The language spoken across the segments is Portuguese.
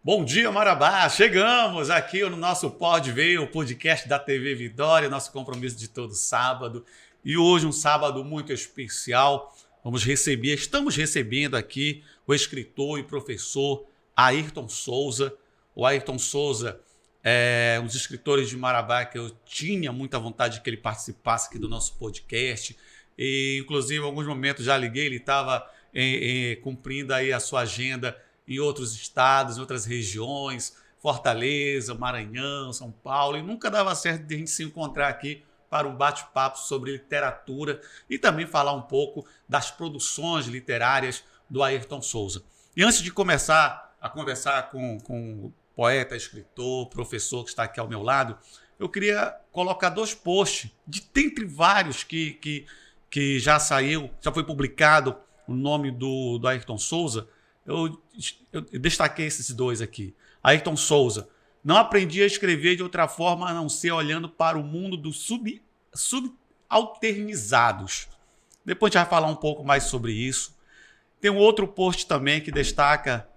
Bom dia, Marabá! Chegamos aqui no nosso Pode Ver, o podcast da TV Vitória, nosso compromisso de todo sábado. E hoje um sábado muito especial. Estamos recebendo aqui o escritor e professor Ayrton Souza. O Ayrton Souza é um dos escritores de Marabá que eu tinha muita vontade de que ele participasse aqui do nosso podcast. E, inclusive, em alguns momentos já liguei, ele estava cumprindo aí a sua agenda em outros estados, em outras regiões, Fortaleza, Maranhão, São Paulo, e nunca dava certo de a gente se encontrar aqui para um bate-papo sobre literatura e também falar um pouco das produções literárias do Ayrton Souza. E antes de começar a conversar com o poeta, escritor, professor que está aqui ao meu lado, eu queria colocar dois posts, dentre vários que já foi publicado o nome do Ayrton Souza. Eu destaquei esses dois aqui. Ayrton Souza. Não aprendi a escrever de outra forma a não ser olhando para o mundo dos subalternizados. Depois a gente vai falar um pouco mais sobre isso. Tem um outro post também que destaca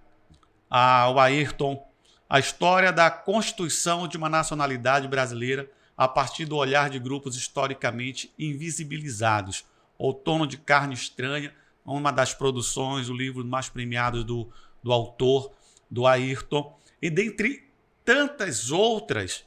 o Ayrton, a história da constituição de uma nacionalidade brasileira a partir do olhar de grupos historicamente invisibilizados. Outono de Carne Estranha, uma das produções, o livro mais premiado do autor, do Ayrton, e dentre tantas outras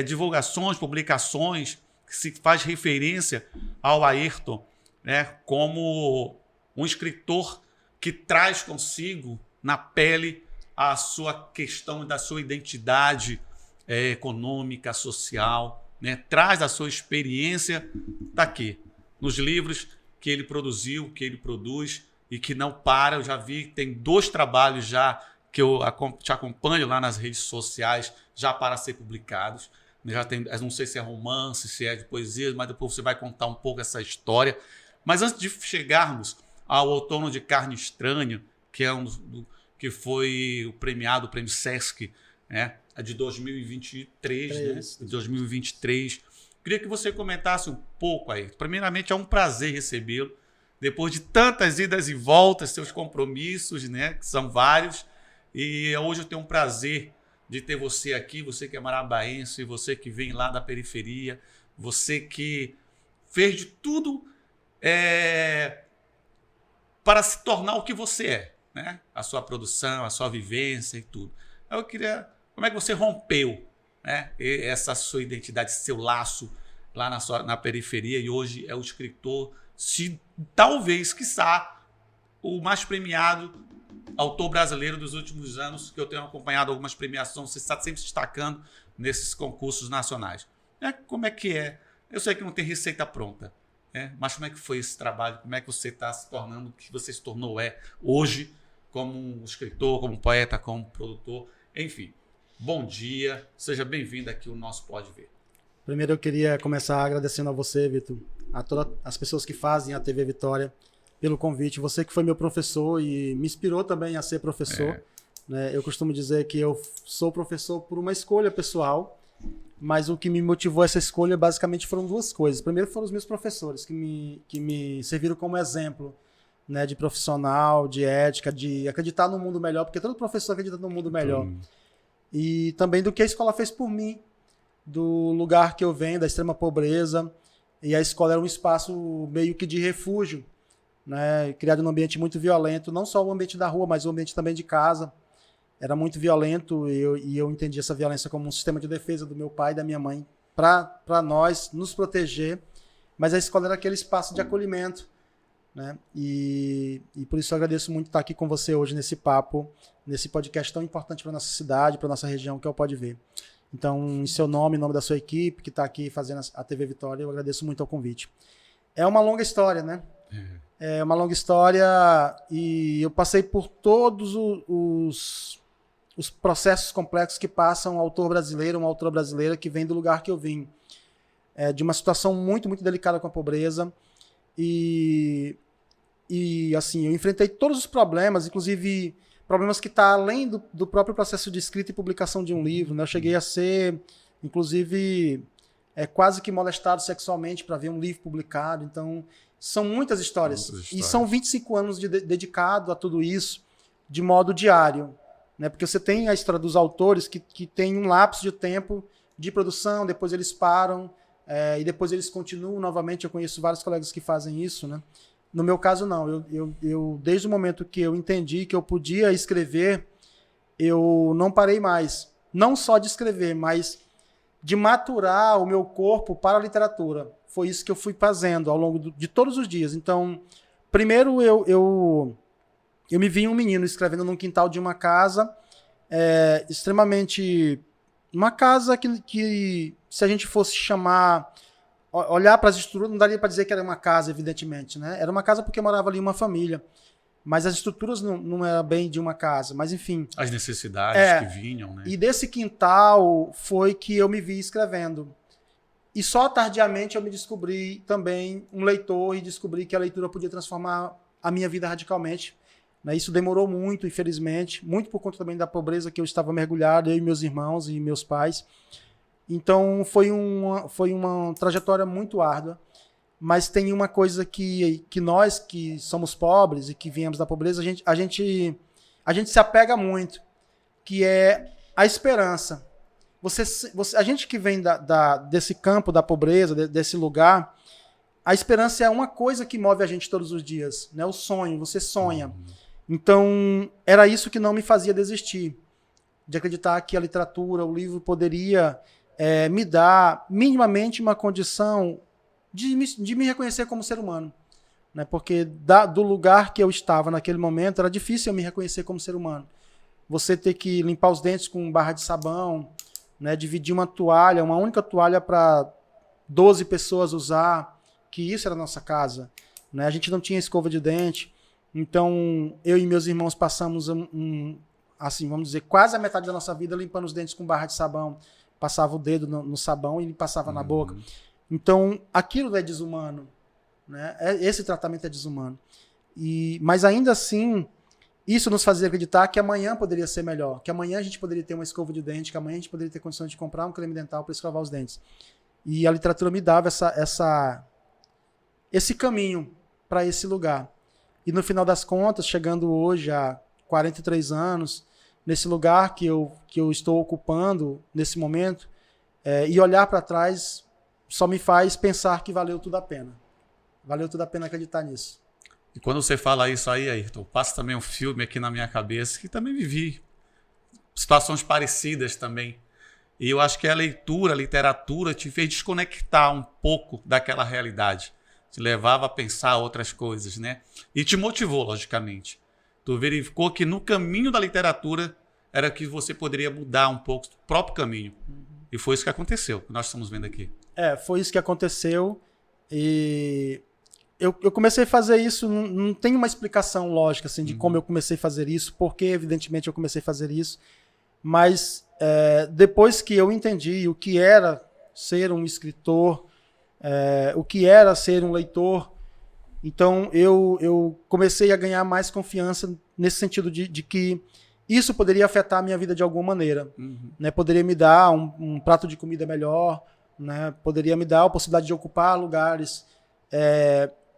divulgações, publicações, que se faz referência ao Ayrton, né, como um escritor que traz consigo na pele a sua questão da sua identidade econômica, social, né, traz a sua experiência, está aqui, nos livros que ele produziu, que ele produz e que não para. Eu já vi, tem 2 trabalhos já que eu te acompanho lá nas redes sociais, já para ser publicados. Já tem, não sei se é romance, se é de poesia, mas depois você vai contar um pouco essa história. Mas antes de chegarmos ao Outono de Carne Estranha, que é que foi o prêmio Sesc, né, de 2023, né, de 2023. Queria que você comentasse um pouco aí. Primeiramente, é um prazer recebê-lo. Depois de tantas idas e voltas, seus compromissos, né, que são vários. E hoje eu tenho um prazer de ter você aqui, você que é marabaense, você que vem lá da periferia, você que fez de tudo para se tornar o que você é, né? A sua produção, a sua vivência e tudo. Eu queria... Como é que você rompeu, né, essa sua identidade, seu laço lá na periferia, e hoje é o escritor, talvez, quiçá, o mais premiado autor brasileiro dos últimos anos, que eu tenho acompanhado algumas premiações, você está sempre se destacando nesses concursos nacionais. Como é que é? Eu sei que não tem receita pronta, mas como é que foi esse trabalho? Como é que você está se tornando o que você se tornou hoje, como um escritor, como um poeta, como um produtor, enfim. Bom dia, seja bem-vindo aqui ao nosso Pode Ver. Primeiro eu queria começar agradecendo a você, Vitor, a todas as pessoas que fazem a TV Vitória pelo convite. Você que foi meu professor e me inspirou também a ser professor. Né? Eu costumo dizer que eu sou professor por uma escolha pessoal, mas o que me motivou a essa escolha basicamente foram 2 coisas. Primeiro foram os meus professores, que me serviram como exemplo, né, de profissional, de ética, de acreditar no mundo melhor, porque todo professor acredita no mundo melhor. E também do que a escola fez por mim, do lugar que eu venho, da extrema pobreza. E a escola era um espaço meio que de refúgio, né, criado num ambiente muito violento, não só o ambiente da rua, mas o ambiente também de casa. Era muito violento e eu entendi essa violência como um sistema de defesa do meu pai e da minha mãe para nós nos proteger. Mas a escola era aquele espaço de acolhimento, né? E por isso eu agradeço muito estar aqui com você hoje nesse papo, nesse podcast tão importante para nossa cidade, para nossa região, que é o Pode Ver. Então, em seu nome, em nome da sua equipe que está aqui fazendo a TV Vitória, eu agradeço muito ao convite. É uma longa história, né? É uma longa história e eu passei por todos os processos complexos que passa um autor brasileiro, uma autora brasileira que vem do lugar que eu vim. De uma situação muito, muito delicada com a pobreza. E assim, eu enfrentei todos os problemas, inclusive problemas que estão além do próprio processo de escrita e publicação de um livro, né? Eu cheguei a ser, inclusive, quase que molestado sexualmente para ver um livro publicado. Então, são muitas histórias. E são 25 anos dedicado a tudo isso de modo diário. né? Porque você tem a história dos autores que tem um lapso de tempo de produção, depois eles param, e depois eles continuam novamente. Eu conheço vários colegas que fazem isso, né? No meu caso, não. Eu, desde o momento que eu entendi que eu podia escrever, eu não parei mais. Não só de escrever, mas de maturar o meu corpo para a literatura. Foi isso que eu fui fazendo ao longo de todos os dias. Então, primeiro eu me vi um menino escrevendo num quintal de uma casa, extremamente... Uma casa que, se a gente fosse chamar... Olhar para as estruturas, não daria para dizer que era uma casa, evidentemente, né? Era uma casa porque morava ali uma família. Mas as estruturas não eram bem de uma casa. Mas, enfim... As necessidades que vinham, né? E desse quintal foi que eu me vi escrevendo. E só tardiamente eu me descobri também um leitor e descobri que a leitura podia transformar a minha vida radicalmente. Isso demorou muito, infelizmente. Muito por conta também da pobreza que eu estava mergulhado, eu e meus irmãos e meus pais. Então foi uma trajetória muito árdua. Mas tem uma coisa que nós que somos pobres e que viemos da pobreza, a gente se apega muito, que é a esperança. A gente que vem desse campo da pobreza, desse lugar, a esperança é uma coisa que move a gente todos os dias, né? O sonho, você sonha. Então, era isso que não me fazia desistir, de acreditar que a literatura, o livro poderia me dar minimamente uma condição de me reconhecer como ser humano, né? Porque do lugar que eu estava naquele momento, era difícil eu me reconhecer como ser humano. Você ter que limpar os dentes com barra de sabão, né? Dividir uma toalha, uma única toalha para 12 pessoas usar, que isso era a nossa casa, né? A gente não tinha escova de dente. Então, eu e meus irmãos passamos, assim, vamos dizer, quase a metade da nossa vida limpando os dentes com barra de sabão. Passava o dedo no sabão e passava na boca. Então, aquilo é desumano, né? Esse tratamento é desumano. Mas ainda assim, isso nos fazia acreditar que amanhã poderia ser melhor, que amanhã a gente poderia ter uma escova de dente, que amanhã a gente poderia ter condições de comprar um creme dental para escovar os dentes. E a literatura me dava esse caminho para esse lugar. E no final das contas, chegando hoje a 43 anos, nesse lugar que eu estou ocupando nesse momento, e olhar para trás só me faz pensar que valeu tudo a pena. Valeu tudo a pena acreditar nisso. E quando você fala isso aí, Ayrton, passa também um filme aqui na minha cabeça, que também vivi situações parecidas também. E eu acho que a leitura, a literatura te fez desconectar um pouco daquela realidade. Te levava a pensar outras coisas, né? E te motivou, logicamente. Tu verificou que no caminho da literatura era que você poderia mudar um pouco o próprio caminho. E foi isso que aconteceu, que nós estamos vendo aqui. Foi isso que aconteceu. E eu comecei a fazer isso, não tem uma explicação lógica assim, de como eu comecei a fazer isso, porque evidentemente eu comecei a fazer isso. Mas depois que eu entendi o que era ser um escritor, o que era ser um leitor, então eu comecei a ganhar mais confiança nesse sentido de que isso poderia afetar a minha vida de alguma maneira. Né? Poderia me dar um prato de comida melhor, né? Poderia me dar a possibilidade de ocupar lugares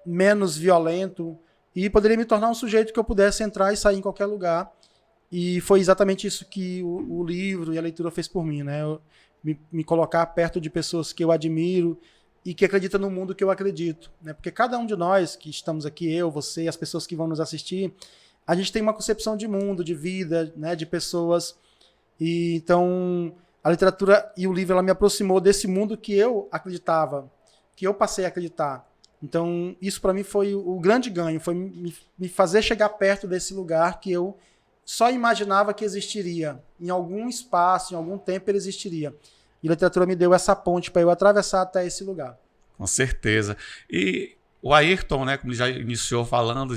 menos violento, e poderia me tornar um sujeito que eu pudesse entrar e sair em qualquer lugar. E foi exatamente isso que o livro e a leitura fez por mim, né? Me colocar perto de pessoas que eu admiro e que acreditam no mundo que eu acredito, né? Porque cada um de nós que estamos aqui, eu, você, as pessoas que vão nos assistir, a gente tem uma concepção de mundo, de vida, né? De pessoas. E então a literatura e o livro ela me aproximou desse mundo que eu acreditava, que eu passei a acreditar. Então isso para mim foi o grande ganho, foi me fazer chegar perto desse lugar que eu só imaginava que existiria. Em algum espaço, em algum tempo ele existiria. E a literatura me deu essa ponte para eu atravessar até esse lugar. Com certeza. E o Ayrton, né, como ele já iniciou falando,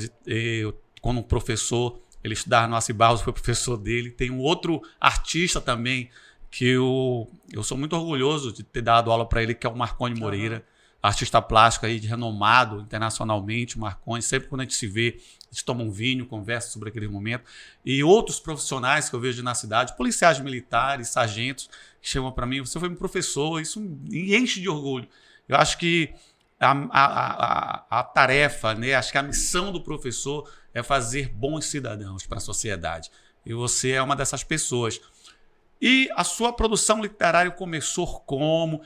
quando um professor, ele estudava no Aci Barros, foi professor dele. Tem um outro artista também, que eu sou muito orgulhoso de ter dado aula para ele, que é o Marconi Moreira. Artista plástico aí, de renomado internacionalmente, o Marconi. Sempre quando a gente se vê, a gente toma um vinho, conversa sobre aquele momento. E outros profissionais que eu vejo na cidade, policiais militares, sargentos, que chegam para mim, você foi meu professor, isso me enche de orgulho. Eu acho que a tarefa, né, acho que a missão do professor é fazer bons cidadãos para a sociedade. E você é uma dessas pessoas. E a sua produção literária começou como?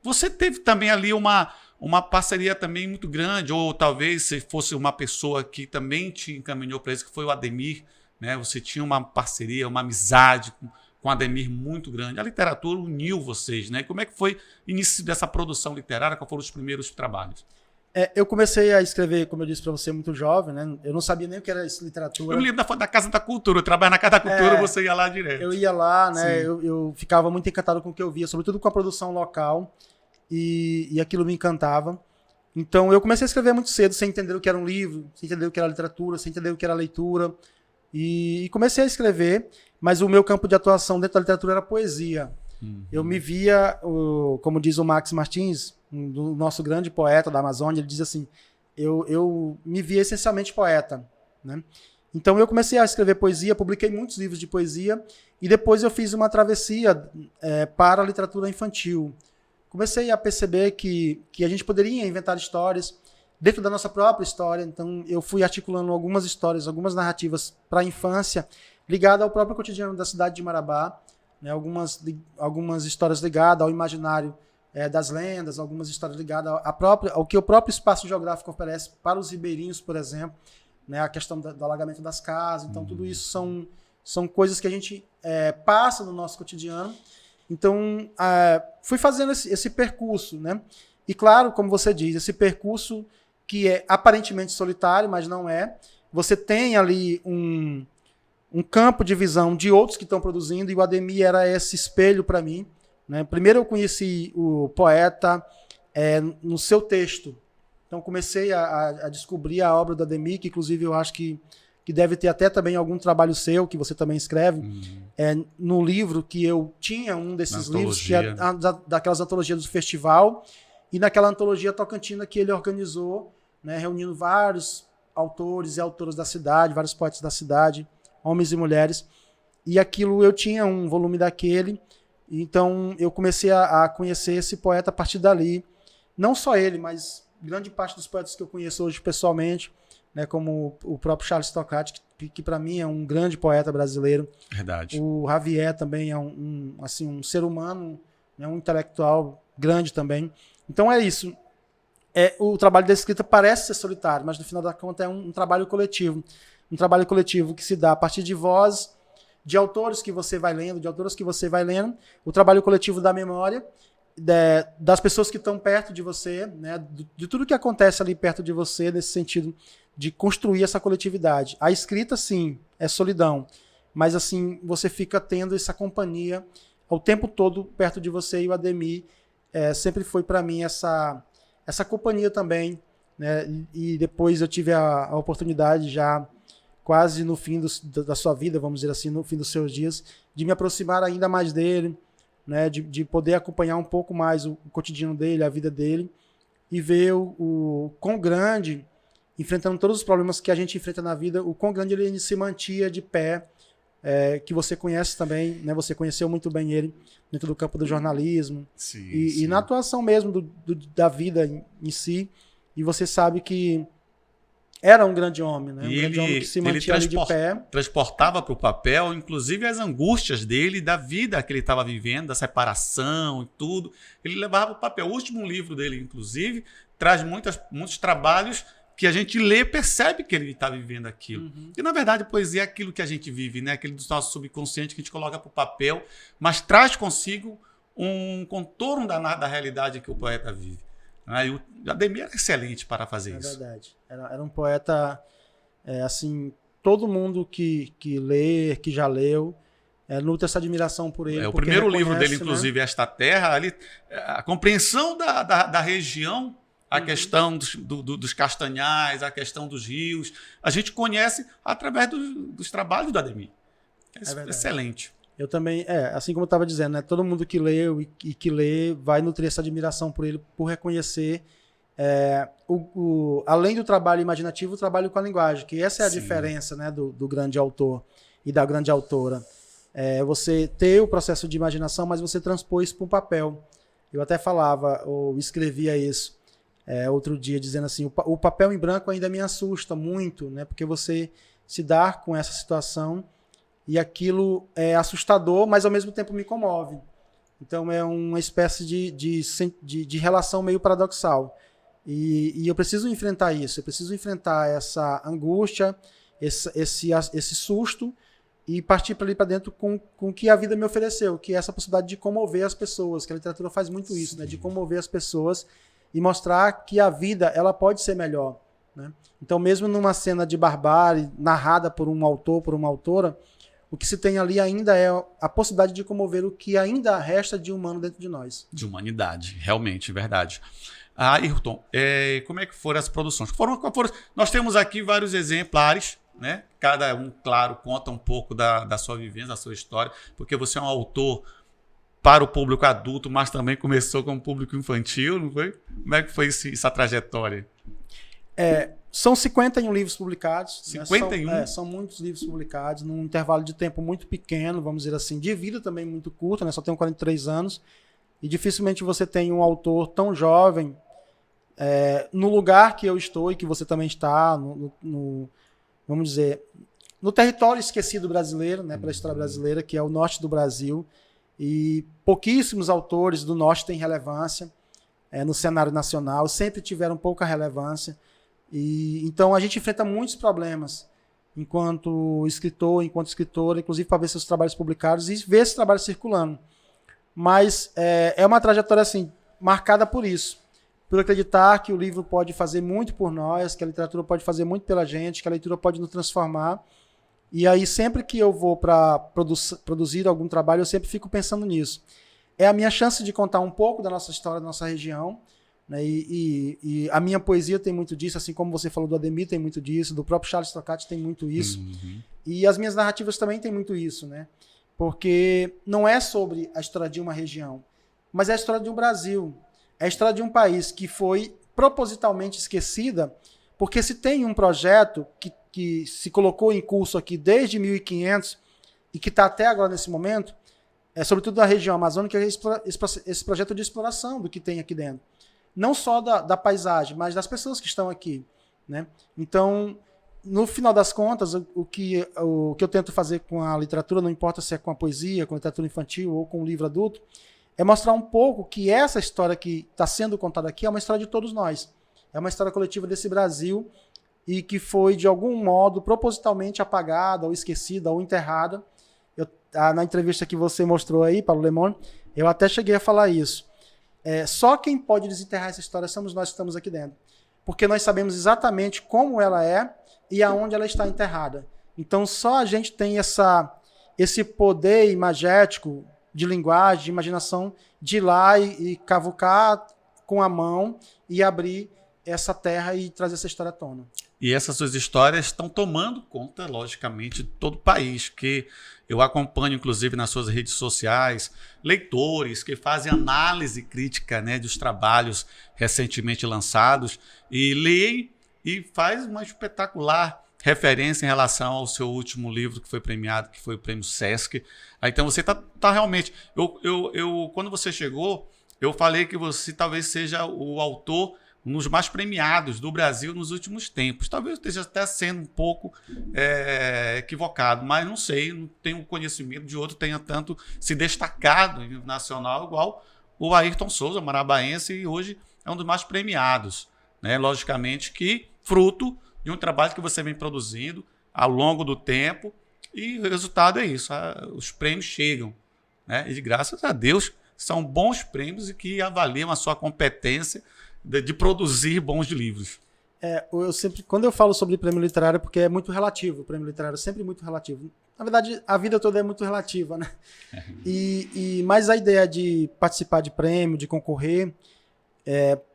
Você teve também ali uma parceria também muito grande, ou talvez se fosse uma pessoa que também te encaminhou para isso, que foi o Ademir, né? Você tinha uma parceria, uma amizade com o Ademir muito grande. A literatura uniu vocês, né? E como é que foi o início dessa produção literária? Quais foram os primeiros trabalhos? Eu comecei a escrever, como eu disse para você, muito jovem, né? Eu não sabia nem o que era isso, literatura. Eu me lembro da Casa da Cultura. Eu trabalho na Casa da Cultura, você ia lá direto. Eu ia lá, né? Eu ficava muito encantado com o que eu via, sobretudo com a produção local, e aquilo me encantava. Então eu comecei a escrever muito cedo, sem entender o que era um livro, sem entender o que era literatura, sem entender o que era leitura. E comecei a escrever, mas o meu campo de atuação dentro da literatura era poesia. Eu me via, como diz o Max Martins, do nosso grande poeta da Amazônia, ele diz assim, eu me via essencialmente poeta, né? Então eu comecei a escrever poesia, publiquei muitos livros de poesia e depois eu fiz uma travessia para a literatura infantil. Comecei a perceber que a gente poderia inventar histórias dentro da nossa própria história, então eu fui articulando algumas histórias, algumas narrativas para a infância, ligadas ao próprio cotidiano da cidade de Marabá, né? Algumas histórias ligadas ao imaginário das lendas, algumas histórias ligadas ao que o próprio espaço geográfico oferece para os ribeirinhos, por exemplo, né? A questão do alagamento das casas. Então, tudo isso são coisas que a gente passa no nosso cotidiano. Então, fui fazendo esse percurso, né? E claro, como você diz, esse percurso que é aparentemente solitário, mas não é. Você tem ali um campo de visão de outros que estão produzindo, e o Ademir era esse espelho para mim, né? Primeiro eu conheci o poeta no seu texto. Então comecei a descobrir a obra do Ademir, que inclusive eu acho que deve ter até também algum trabalho seu, que você também escreve, no livro que eu tinha, um desses livros, que é daquelas antologias do festival, e naquela antologia tocantina que ele organizou, né, reunindo vários autores e autoras da cidade, vários poetas da cidade, homens e mulheres, e aquilo eu tinha um volume daquele, então eu comecei a conhecer esse poeta a partir dali, não só ele, mas grande parte dos poetas que eu conheço hoje pessoalmente, né, como o próprio Charles Stocati, que para mim é um grande poeta brasileiro. Verdade. O Javier também é um ser humano, né, um intelectual grande também. Então é isso. O trabalho da escrita parece ser solitário, mas no final da conta é um trabalho coletivo. Um trabalho coletivo que se dá a partir de vozes, de autores que você vai lendo, de autoras que você vai lendo, o trabalho coletivo da memória, das pessoas que estão perto de você, né, de tudo que acontece ali perto de você, nesse sentido de construir essa coletividade. A escrita, sim, é solidão, mas assim, você fica tendo essa companhia o tempo todo perto de você, e o Ademir sempre foi para mim essa companhia também, né? E depois eu tive a oportunidade, já quase no fim da sua vida, vamos dizer assim, no fim dos seus dias, de me aproximar ainda mais dele, né? De poder acompanhar um pouco mais o cotidiano dele, a vida dele, e ver o quão grande, enfrentando todos os problemas que a gente enfrenta na vida, o quão grande ele se mantia de pé, que você conhece também, né? Você conheceu muito bem ele dentro do campo do jornalismo, sim. E na atuação mesmo da vida em si, e você sabe que era um grande homem, né? Grande homem que se mantinha ali de pé. Transportava para o papel, inclusive, as angústias dele, da vida que ele estava vivendo, da separação e tudo. Ele levava para o papel. O último livro dele, inclusive, traz muitos trabalhos que a gente lê e percebe que ele está vivendo aquilo. E, na verdade, a poesia é aquilo que a gente vive, né? Aquele do nosso subconsciente que a gente coloca para o papel, mas traz consigo um contorno da realidade que o poeta vive. E o Ademir era excelente para fazer isso. É verdade. Era um poeta, assim, todo mundo que lê, que já leu, nutre essa admiração por ele. O primeiro livro dele, inclusive, né? Esta Terra, ali, a compreensão da região, a questão dos castanhais, a questão dos rios, a gente conhece através dos trabalhos do Ademir. Excelente. Eu também, assim como eu estava dizendo, né, todo mundo que leu e que lê vai nutrir essa admiração por ele, por reconhecer, além do trabalho imaginativo, o trabalho com a linguagem, que essa é a diferença, né, do grande autor e da grande autora. Você ter o processo de imaginação, mas você transpor isso para um papel. Eu até falava, ou escrevia isso outro dia, dizendo assim, o papel em branco ainda me assusta muito, né, porque você se dar com essa situação e aquilo é assustador, mas ao mesmo tempo me comove. Então é uma espécie de relação meio paradoxal. E eu preciso enfrentar isso, eu preciso enfrentar essa angústia, esse susto, e partir para ali para dentro com o que a vida me ofereceu, que é essa possibilidade de comover as pessoas, que a literatura faz muito isso, né? De comover as pessoas e mostrar que a vida ela pode ser melhor, né? Então, mesmo numa cena de barbárie, narrada por um autor, por uma autora, o que se tem ali ainda é a possibilidade de comover o que ainda resta de humano dentro de nós. De humanidade, realmente, verdade. Ayrton, como é que foram as produções? Nós temos aqui vários exemplares, né? Cada um, claro, conta um pouco da sua vivência, da sua história, porque você é um autor para o público adulto, mas também começou com o público infantil, não foi? Como é que foi essa trajetória? São 51 livros publicados. 51? Né? São muitos livros publicados, num intervalo de tempo muito pequeno, vamos dizer assim, de vida também muito curta, né? Só tenho 43 anos, e dificilmente você tem um autor tão jovem no lugar que eu estou e que você também está, vamos dizer, no território esquecido brasileiro, né, pela história brasileira, que é o norte do Brasil, e pouquíssimos autores do norte têm relevância no cenário nacional, sempre tiveram pouca relevância, e então a gente enfrenta muitos problemas enquanto escritor, enquanto escritora, inclusive para ver seus trabalhos publicados e ver esse trabalho circulando. Mas é uma trajetória assim, marcada por isso, por acreditar que o livro pode fazer muito por nós, que a literatura pode fazer muito pela gente, que a leitura pode nos transformar. E aí, sempre que eu vou para produzir algum trabalho, eu sempre fico pensando nisso. É a minha chance de contar um pouco da nossa história, da nossa região, né? E a minha poesia tem muito disso, assim como você falou do Ademir, tem muito disso, do próprio Charles Trocati tem muito isso. Uhum. E as minhas narrativas também têm muito isso, né? Porque não é sobre a história de uma região, mas é a história de um Brasil. É a história de um país que foi propositalmente esquecida, porque se tem um projeto que se colocou em curso aqui desde 1500 e que está até agora nesse momento, sobretudo na região amazônica, é esse projeto de exploração do que tem aqui dentro. Não só da paisagem, mas das pessoas que estão aqui, né? Então, no final das contas, o que eu tento fazer com a literatura, não importa se é com a poesia, com a literatura infantil ou com o livro adulto, é mostrar um pouco que essa história que está sendo contada aqui é uma história de todos nós. É uma história coletiva desse Brasil e que foi, de algum modo, propositalmente apagada ou esquecida ou enterrada. Na entrevista que você mostrou aí, Paulo Lemon, eu até cheguei a falar isso. Só quem pode desenterrar essa história somos nós que estamos aqui dentro. Porque nós sabemos exatamente como ela é e aonde ela está enterrada. Então, só a gente tem esse poder imagético de linguagem, de imaginação, de ir lá e cavucar com a mão e abrir essa terra e trazer essa história à tona. E essas suas histórias estão tomando conta, logicamente, de todo o país, que eu acompanho, inclusive, nas suas redes sociais, leitores que fazem análise crítica, né, dos trabalhos recentemente lançados e leem e faz uma espetacular referência em relação ao seu último livro que foi premiado, que foi o Prêmio Sesc. Então você tá realmente... Quando você chegou, eu falei que você talvez seja o autor um dos mais premiados do Brasil nos últimos tempos. Talvez eu esteja até sendo um pouco equivocado, mas não sei, não tenho conhecimento de outro que tenha tanto se destacado em nível nacional igual o Ayrton Souza, marabaense, e hoje é um dos mais premiados, né? Logicamente que fruto de um trabalho que você vem produzindo ao longo do tempo, e o resultado é isso, os prêmios chegam, né? E graças a Deus são bons prêmios e que avaliam a sua competência de produzir bons livros. Quando eu falo sobre prêmio literário, porque é muito relativo, o prêmio literário é sempre muito relativo. Na verdade, a vida toda é muito relativa, né? Mas a ideia de participar de prêmio, de concorrer,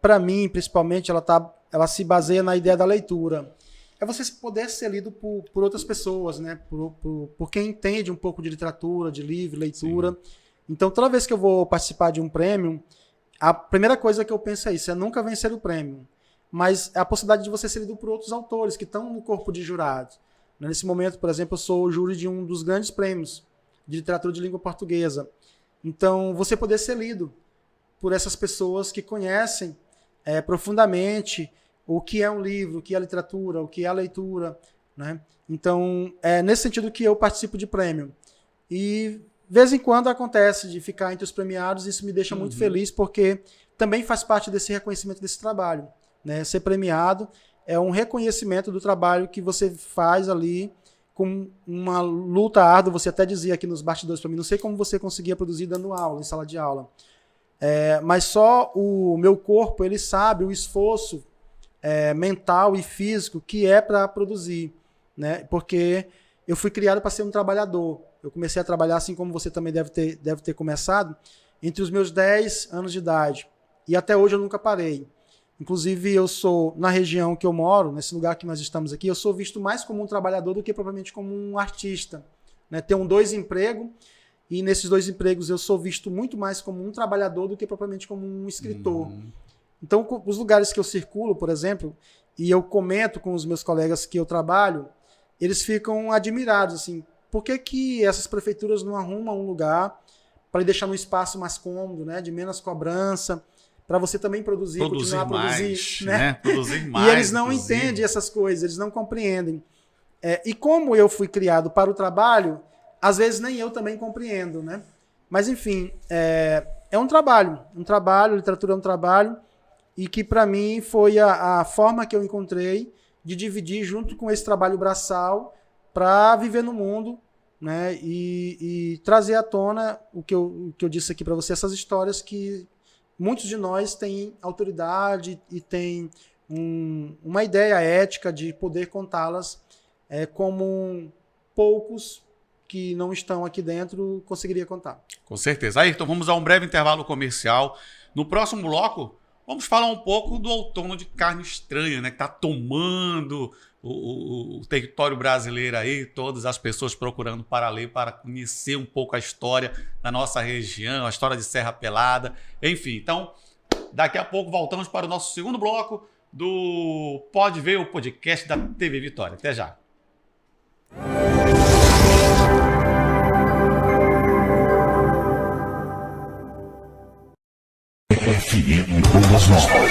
para mim, principalmente, ela se baseia na ideia da leitura. É você poder ser lido por outras pessoas, né? Por quem entende um pouco de literatura, de livro, leitura. Sim. Então, toda vez que eu vou participar de um prêmio, a primeira coisa que eu penso é isso, é nunca vencer o prêmio, mas é a possibilidade de você ser lido por outros autores que estão no corpo de jurados. Nesse momento, por exemplo, eu sou o júri de um dos grandes prêmios de literatura de língua portuguesa. Então, você poder ser lido por essas pessoas que conhecem profundamente o que é um livro, o que é a literatura, o que é a leitura, né? Então, é nesse sentido que eu participo de prêmio. E, de vez em quando, acontece de ficar entre os premiados, e isso me deixa muito feliz, porque também faz parte desse reconhecimento desse trabalho, né? Ser premiado é um reconhecimento do trabalho que você faz ali, com uma luta árdua. Você até dizia aqui nos bastidores para mim, não sei como você conseguia produzir dando aula, em sala de aula. Mas só o meu corpo, ele sabe o esforço mental e físico que é para produzir, né? Porque eu fui criado para ser um trabalhador. Eu comecei a trabalhar, assim como você também deve ter começado, entre os meus 10 anos de idade. E até hoje eu nunca parei. Inclusive, eu sou, na região que eu moro, nesse lugar que nós estamos aqui, eu sou visto mais como um trabalhador do que propriamente como um artista, né? Tenho 2 empregos, e nesses 2 empregos eu sou visto muito mais como um trabalhador do que propriamente como um escritor. Então, os lugares que eu circulo, por exemplo, e eu comento com os meus colegas que eu trabalho, eles ficam admirados, assim, por que essas prefeituras não arrumam um lugar para deixar um espaço mais cômodo, né, de menos cobrança, para você também continuar a produzir, né? Produzir mais. E eles não entendem essas coisas, eles não compreendem. E como eu fui criado para o trabalho, às vezes nem eu também compreendo, né? Mas, enfim, é um trabalho, literatura é um trabalho, e que para mim foi a forma que eu encontrei de dividir junto com esse trabalho braçal para viver no mundo, né? E trazer à tona o que eu disse aqui para você, essas histórias que muitos de nós têm autoridade e têm uma ideia ética de poder contá-las, como poucos que não estão aqui dentro conseguiria contar. Com certeza. Ayrton, vamos a um breve intervalo comercial. No próximo bloco, vamos falar um pouco do outono de carne estranha, né, que está tomando o território brasileiro aí, todas as pessoas procurando para ler, para conhecer um pouco a história da nossa região, a história de Serra Pelada, enfim. Então, daqui a pouco voltamos para o nosso segundo bloco do Pode Ver, o podcast da TV Vitória. Até já.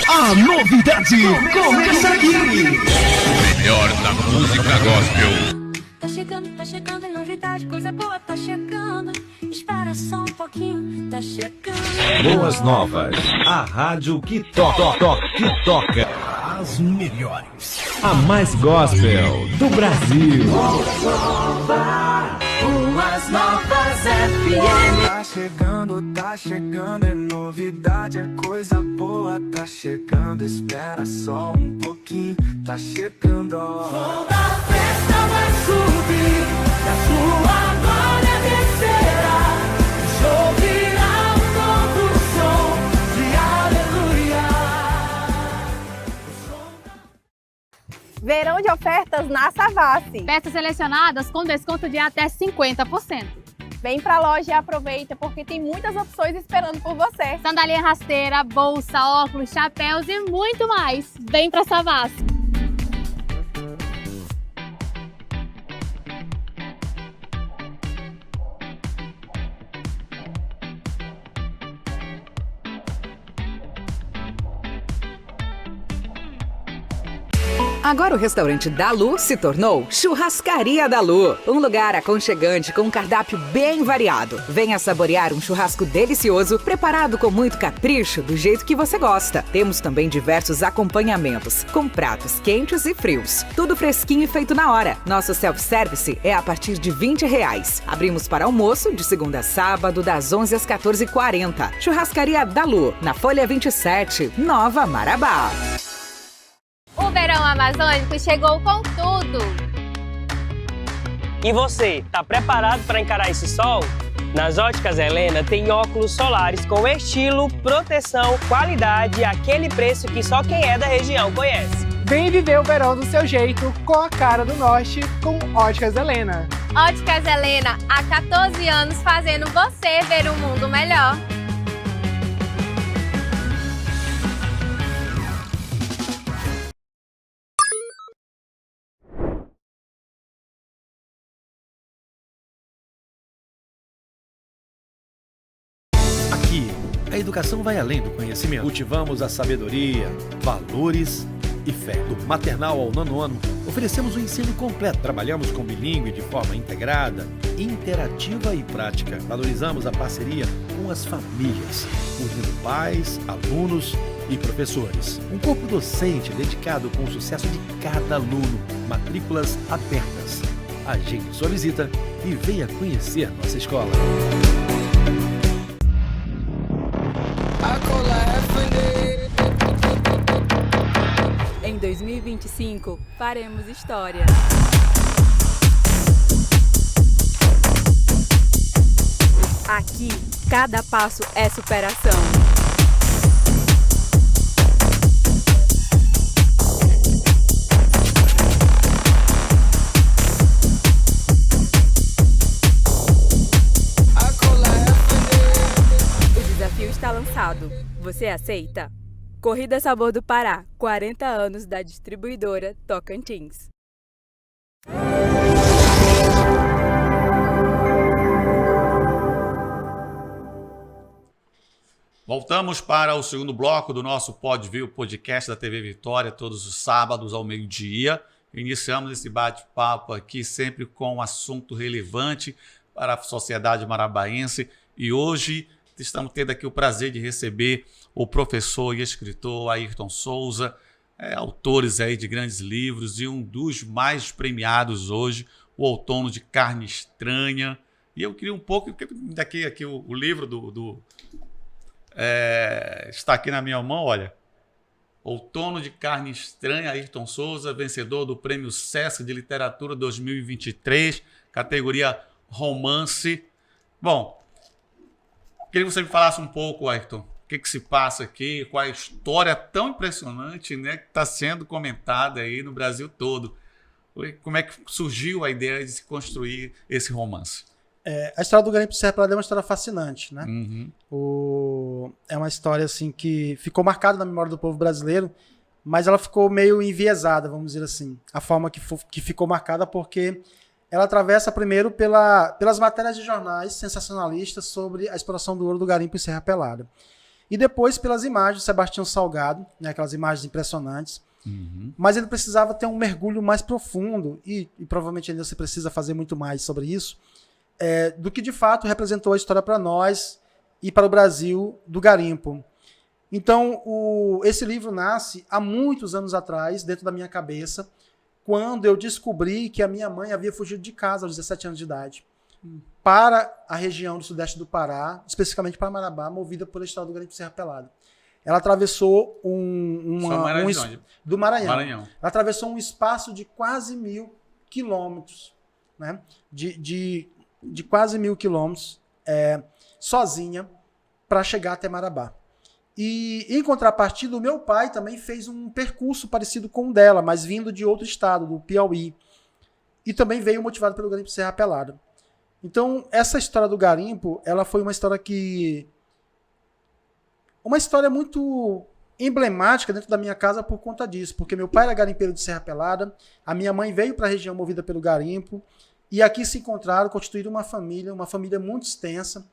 A novidade começa aqui. O melhor da música gospel. Tá chegando, é novidade, coisa boa tá chegando. Espera só um pouquinho, tá chegando. Boas Novas, a rádio que toca. As melhores. A mais gospel do Brasil. Boas Novas FM. Tá chegando, é novidade, é coisa boa, tá chegando, espera só um pouquinho, tá chegando, ó. Toda a festa vai subir, da sua glória descerá, o show virá um novo som de aleluia. Verão de ofertas na Savassi. Peças selecionadas com desconto de até 50%. Vem pra loja e aproveita, porque tem muitas opções esperando por você. Sandália rasteira, bolsa, óculos, chapéus e muito mais. Vem pra Savassi. Agora o restaurante da Lu se tornou Churrascaria da Lu. Um lugar aconchegante com um cardápio bem variado. Venha saborear um churrasco delicioso, preparado com muito capricho, do jeito que você gosta. Temos também diversos acompanhamentos, com pratos quentes e frios. Tudo fresquinho e feito na hora. Nosso self-service é a partir de R$20. Abrimos para almoço de segunda a sábado, das 11 às 14h40. Churrascaria da Lu, na Folha 27, Nova Marabá. O verão amazônico chegou com tudo! E você, tá preparado para encarar esse sol? Nas Óticas Helena tem óculos solares com estilo, proteção, qualidade e aquele preço que só quem é da região conhece. Vem viver o verão do seu jeito, com a cara do norte, com Óticas Helena. Óticas Helena, há 14 anos fazendo você ver um mundo melhor. A educação vai além do conhecimento. Cultivamos a sabedoria, valores e fé. Do maternal ao 9º ano, oferecemos um ensino completo. Trabalhamos com bilíngue de forma integrada, interativa e prática. Valorizamos a parceria com as famílias, unindo pais, alunos e professores. Um corpo docente dedicado com o sucesso de cada aluno. Matrículas abertas. Agende sua visita e venha conhecer nossa escola. Em 2025, faremos história. Aqui, cada passo é superação. O desafio está lançado. Você aceita? Corrida Sabor do Pará, 40 anos da distribuidora Tocantins. Voltamos para o segundo bloco do nosso Pode Ver, o podcast da TV Vitória, todos os sábados ao meio-dia. Iniciamos esse bate-papo aqui sempre com um assunto relevante para a sociedade marabaense e hoje estamos tendo aqui o prazer de receber o professor e escritor Ayrton Souza, autores aí de grandes livros e um dos mais premiados hoje, O Outono de Carne Estranha. E eu queria um pouco, daqui o livro está aqui na minha mão, olha. Outono de Carne Estranha, Ayrton Souza, vencedor do Prêmio Sesc de Literatura 2023, categoria romance. Bom, queria que você me falasse um pouco, Ayrton, o que se passa aqui, qual é a história tão impressionante, né, que está sendo comentada aí no Brasil todo. Como é que surgiu a ideia de se construir esse romance? A história do Garimpo Serra Pelada é uma história fascinante, né? Uhum. É uma história assim que ficou marcada na memória do povo brasileiro, mas ela ficou meio enviesada, vamos dizer assim. A forma que ficou marcada porque ela atravessa primeiro pelas matérias de jornais sensacionalistas sobre a exploração do ouro do garimpo em Serra Pelada. E depois pelas imagens de Sebastião Salgado, né, aquelas imagens impressionantes. Uhum. Mas ele precisava ter um mergulho mais profundo, e provavelmente ainda você precisa fazer muito mais sobre isso, do que de fato representou a história para nós e para o Brasil do garimpo. Então, esse livro nasce há muitos anos atrás, dentro da minha cabeça, quando eu descobri que a minha mãe havia fugido de casa aos 17 anos de idade, para a região do sudeste do Pará, especificamente para Marabá, movida pela história do Garimpo Serra Pelada. Ela atravessou do Maranhão. Ela atravessou um espaço de quase 1.000 quilômetros, né? De quase 1.000 quilômetros, sozinha, para chegar até Marabá. E, em contrapartida, o meu pai também fez um percurso parecido com o dela, mas vindo de outro estado, do Piauí. E também veio motivado pelo Garimpo Serra Pelada. Então, essa história do garimpo, ela foi uma história muito emblemática dentro da minha casa por conta disso, porque meu pai era garimpeiro de Serra Pelada, a minha mãe veio para a região movida pelo garimpo, e aqui se encontraram, constituíram uma família muito extensa,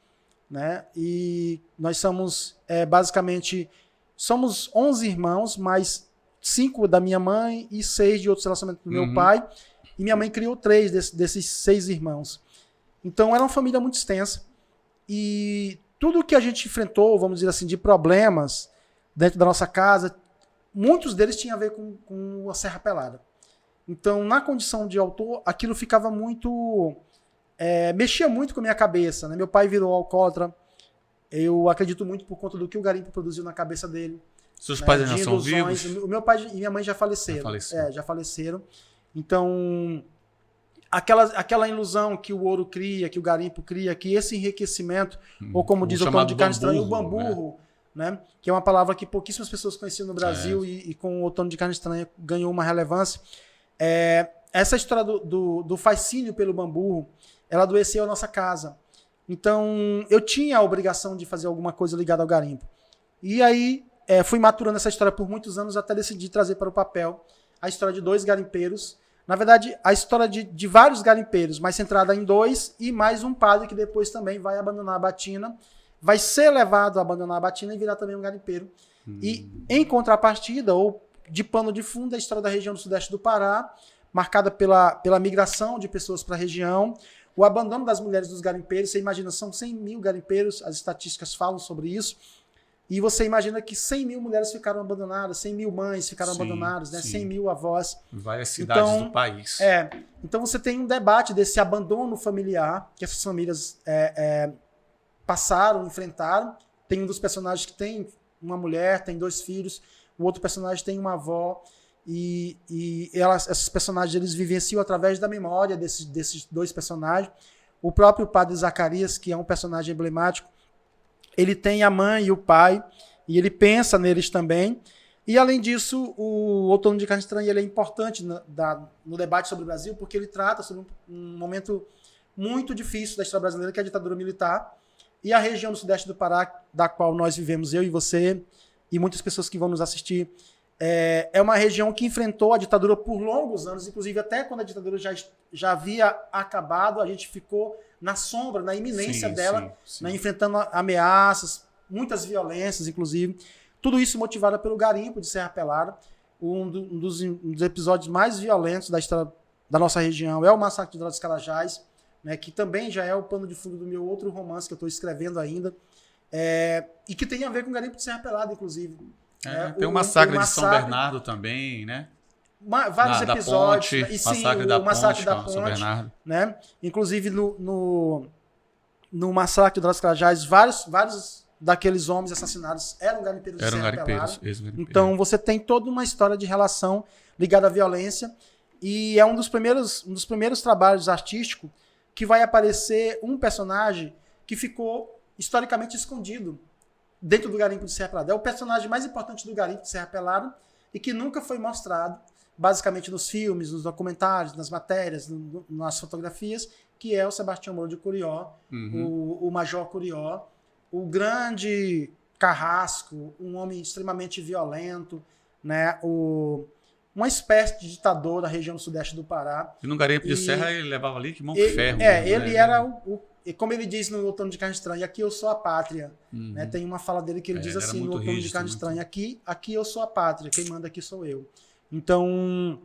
né? E nós somos, basicamente, somos 11 irmãos, mais 5 da minha mãe e 6 de outros relacionamentos do meu pai, e minha mãe criou 3 desses 6 irmãos. Então era uma família muito extensa, e tudo que a gente enfrentou, vamos dizer assim, de problemas dentro da nossa casa, muitos deles tinham a ver com a Serra Pelada. Então, na condição de autor, aquilo ficava muito... mexia muito com a minha cabeça, né? Meu pai virou alcoólatra, eu acredito muito por conta do que o garimpo produziu na cabeça dele. Seus pais já são vivos? O meu pai e minha mãe já faleceram. Já faleceram. Então, aquela ilusão que o ouro cria, que o garimpo cria, que esse enriquecimento, ou como diz o Outono de Carne Estranha, o bamburro, né? Que é uma palavra que pouquíssimas pessoas conheciam no Brasil e com o Outono de Carne Estranha ganhou uma relevância. Essa história do fascínio pelo bamburro, ela adoeceu a nossa casa. Então, eu tinha a obrigação de fazer alguma coisa ligada ao garimpo. E aí, fui maturando essa história por muitos anos até decidir trazer para o papel a história de 2 garimpeiros. Na verdade, a história de vários garimpeiros, mas centrada em 2 e mais um padre que depois também vai abandonar a batina, vai ser levado a abandonar a batina e virar também um garimpeiro. E, em contrapartida, ou de pano de fundo, a história da região do sudeste do Pará, marcada pela migração de pessoas para a região, o abandono das mulheres dos garimpeiros. Você imagina, são 100 mil garimpeiros, as estatísticas falam sobre isso, e você imagina que 100 mil mulheres ficaram abandonadas, 100 mil mães ficaram abandonadas, né? 100 mil avós. Em várias cidades do país. Então você tem um debate desse abandono familiar, que essas famílias passaram, enfrentaram. Tem um dos personagens que tem uma mulher, tem 2 filhos, o outro personagem tem uma avó, e esses personagens eles vivenciam através da memória desses 2 personagens. O próprio Padre Zacarias, que é um personagem emblemático, ele tem a mãe e o pai, e ele pensa neles também. E, além disso, o Outono de Carne Estranha ele é importante no debate sobre o Brasil, porque ele trata sobre um momento muito difícil da história brasileira, que é a ditadura militar, e a região do sudeste do Pará, da qual nós vivemos, eu e você, e muitas pessoas que vão nos assistir, é uma região que enfrentou a ditadura por longos anos, inclusive até quando a ditadura já havia acabado, a gente ficou na sombra, na iminência dela, né, enfrentando ameaças, muitas violências, inclusive. Tudo isso motivado pelo garimpo de Serra Pelada. Um dos episódios mais violentos da história da nossa região é o massacre de Vila dos Carajás, né, que também já é o pano de fundo do meu outro romance que eu estou escrevendo ainda, e que tem a ver com o garimpo de Serra Pelada, inclusive. Tem o massacre de São Bernardo também, né? Vários episódios. Da Ponte, massacre da Ponte, São Bernardo. Né? Inclusive, no massacre de Vila dos Carajás, vários daqueles homens assassinados eram garimpeiros de Serra Pelada. Então, você tem toda uma história de relação ligada à violência, e é um dos primeiros trabalhos artísticos que vai aparecer um personagem que ficou historicamente escondido dentro do garimpo de Serra Pelada. É o personagem mais importante do garimpo de Serra Pelada e que nunca foi mostrado, basicamente nos filmes, nos documentários, nas matérias, nas fotografias, que é o Sebastião Moro de Curió, o Major Curió, o grande carrasco, um homem extremamente violento, né? Uma espécie de ditador da região sudeste do Pará. E no garimpo de Serra ele levava ali que mão de ferro. Ele era como ele diz no Outono de Carne Estranha, aqui eu sou a pátria. Né? Tem uma fala dele que ele diz assim no Outono de Carne Estranha, aqui eu sou a pátria, quem manda aqui sou eu. Então,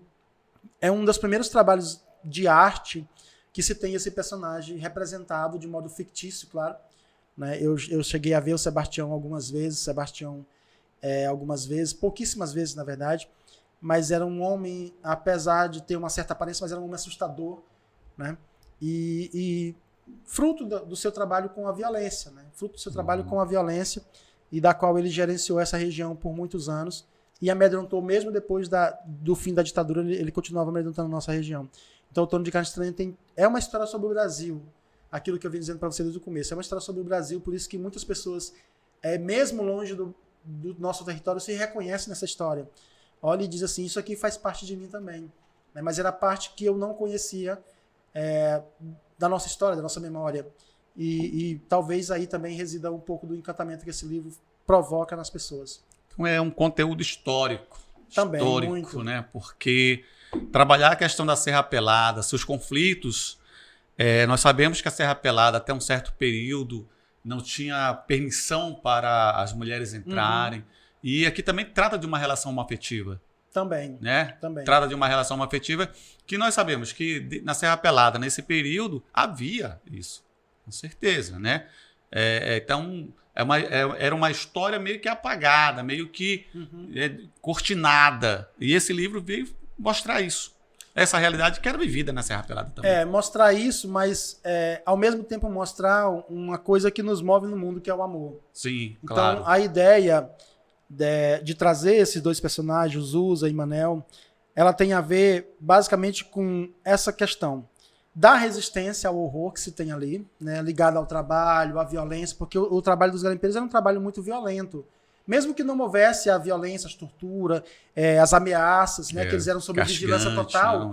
é um dos primeiros trabalhos de arte que se tem esse personagem representado de modo fictício, claro. Né? Eu cheguei a ver o Sebastião algumas vezes, pouquíssimas vezes, na verdade, mas era um homem, apesar de ter uma certa aparência, mas era um homem assustador, né? E fruto do seu trabalho com a violência, né? Fruto do seu trabalho com a violência, e da qual ele gerenciou essa região por muitos anos, e amedrontou, mesmo depois do fim da ditadura, ele continuava amedrontando a nossa região. Então, o Outono de Carne Estranha é uma história sobre o Brasil, aquilo que eu vim dizendo para você desde o começo, é uma história sobre o Brasil, por isso que muitas pessoas, mesmo longe do nosso território, se reconhecem nessa história. Olha e diz assim, isso aqui faz parte de mim também. Né? Mas era parte que eu não conhecia da nossa história, da nossa memória. E talvez aí também resida um pouco do encantamento que esse livro provoca nas pessoas. Então é um conteúdo histórico. Também, histórico, muito. Né? Porque trabalhar a questão da Serra Pelada, seus conflitos, nós sabemos que a Serra Pelada, até um certo período, não tinha permissão para as mulheres entrarem. E aqui também trata de uma relação homoafetiva. Também. Né? Também. Trata de uma relação homoafetiva que nós sabemos que na Serra Pelada, nesse período, havia isso. Com certeza. Né? Então, era uma história meio que apagada, meio que cortinada. E esse livro veio mostrar isso. Essa realidade que era vivida na Serra Pelada também. Mostrar isso, mas ao mesmo tempo mostrar uma coisa que nos move no mundo, que é o amor. Sim, então, claro. A ideia de trazer esses 2 personagens, Zusa e Manel, ela tem a ver basicamente com essa questão da resistência ao horror que se tem ali, né, ligado ao trabalho, à violência, porque o trabalho dos garimpeiros era um trabalho muito violento. Mesmo que não houvesse a violência, as torturas, as ameaças, né, que eles eram sob vigilância total,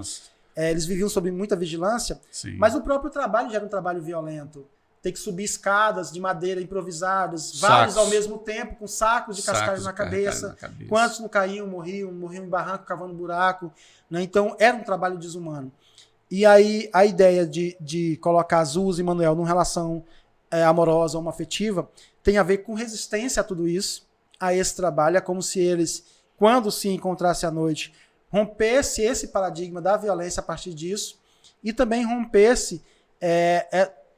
eles viviam sob muita vigilância, mas o próprio trabalho já era um trabalho violento. Ter que subir escadas de madeira improvisadas, vários ao mesmo tempo, com sacos de cascalho na cabeça. Quantos não caíam, morriam em barranco, cavando buraco. Né? Então, era um trabalho desumano. E aí, a ideia de colocar Zusa e Manuel numa relação amorosa, homoafetiva, tem a ver com resistência a tudo isso, a esse trabalho. É como se eles, quando se encontrasse à noite, rompesse esse paradigma da violência a partir disso e também rompesse